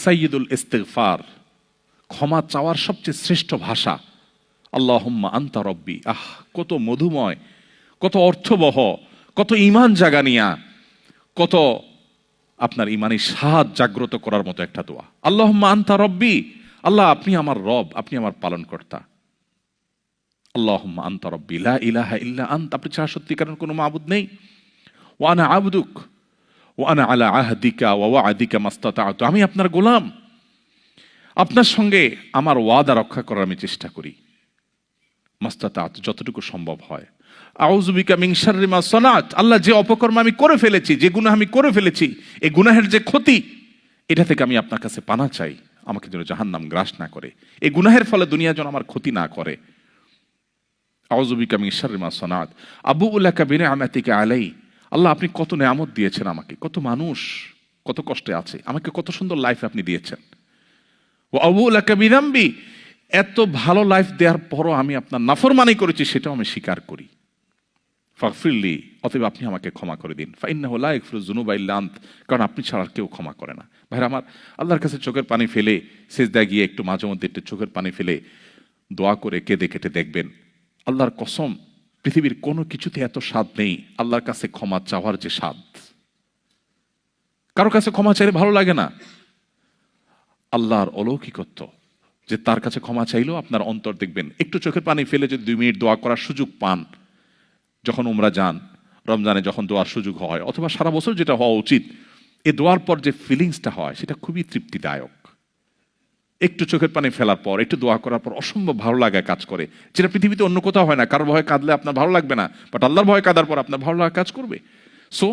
সাইয়্যিদুল ইস্তিগফার, ক্ষমা চাওয়ার সবচেয়ে শ্রেষ্ঠ ভাষা আল্লাহুম্মা আনতা রব্বি। কত মধুময়, কত অর্থবহ, কত ঈমান জাগানিয়া, কত আপনার ঈমানি স্বাদ জাগ্রত করার মতো একটা দোয়া। আল্লাহুম্মা আনতা রব্বি, আল্লাহ আপনি আমার রব, আপনি আমার পালনকর্তা। আল্লাহুম্মা আনতা রব্বি লা ইলাহা ইল্লা আনতা, আপনি ছাড়া সত্যিকারের কোনো মাবুদ নেই। ওয়া আনা আবদুক ওয়া আনা আলা আহদিকা ওয়া ওয়া'দিকা মাস্তাতা'তু, আমি আপনার গোলাম, আপনার সঙ্গে আমার ওয়াদা রক্ষা করার আমি চেষ্টা করি, মাস্তাতা'তু, যতটুকু সম্ভব হয়। আউযু বিকা মিন শাররি মা সানাত, আল্লাহ যে অপকর্ম আমি করে ফেলেছি, যে গুনাহ আমি করে ফেলেছি, এই গুনাহের যে ক্ষতি, এটা থেকে আমি আপনার কাছে পানা চাই, আমাকে যেন জাহান্নাম গ্রাস না করে, এই গুনাহের ফলে দুনিয়া যেন আমার ক্ষতি না করে। আউযু বিকা মিন শাররি মা সানাত আবুউ লাকা বিনি'মাতিকা আলাই, আল্লাহ আপনি কত নেয়ামত দিয়েছেন আমাকে, কত মানুষ কত কষ্টে আছে, আমাকে কত সুন্দর লাইফ আপনি দিয়েছেন। ওয়া আবুউ লাকা বিযামবি, এত ভালো লাইফ দেওয়ার পরও আমি আপনার নাফরমানি করেছি, সেটাও আমি স্বীকার করি। ফাগফিরলি, অতএব আপনি আমাকে ক্ষমা করে দিন। ফাইন্নাহু লা ইয়াগফিরুয যুনুবা ইল্লা আনত, কারণ আপনি ছাড়া আর কেউ ক্ষমা করে না। ভাইরা আমার, আল্লাহর কাছে চোখের পানি ফেলে সিজদায় গিয়ে একটু মাঝে মধ্যে একটু চোখের পানি ফেলে দোয়া করে কেঁদে কেটে দেখবেন, আল্লাহর কসম পৃথিবীর কোনো কিছুতে এত স্বাদ নেই আল্লাহর কাছে ক্ষমা চাওয়ার যে স্বাদ। কারো কাছে ক্ষমা চাইলে ভালো লাগে না। আল্লাহর অলৌকিকত্ব যে তার কাছে ক্ষমা চাইলেও আপনার অন্তর দেখবেন, একটু চোখের পানি ফেলে যদি 2 মিনিট দোয়া করার সুযোগ পান, যখন উমরা যান, রমজানে যখন দোয়ার সুযোগ হয়, অথবা সারা বছর যেটা হওয়া উচিত, এই দোয়ার পর যে ফিলিংসটা হয় সেটা খুবই তৃপ্তিদায়ক। একটু চোখের পানি ফেলার পর, একটু দোয়া করার পর অসম্ভব ভালো লাগা কাজ করে, যেটা পৃথিবীতে অন্য কোথাও হয় না। কারোর ভয়ে কাঁদলে আপনার ভালো লাগবে না, বাট আল্লাহর ভয়ে কাঁদার পর আপনার ভালো লাগা কাজ করবে। সো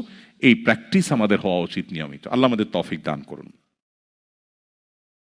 এই প্র্যাকটিস আমাদের হওয়া উচিত নিয়মিত। আল্লাহ আমাদের তৌফিক দান করুন।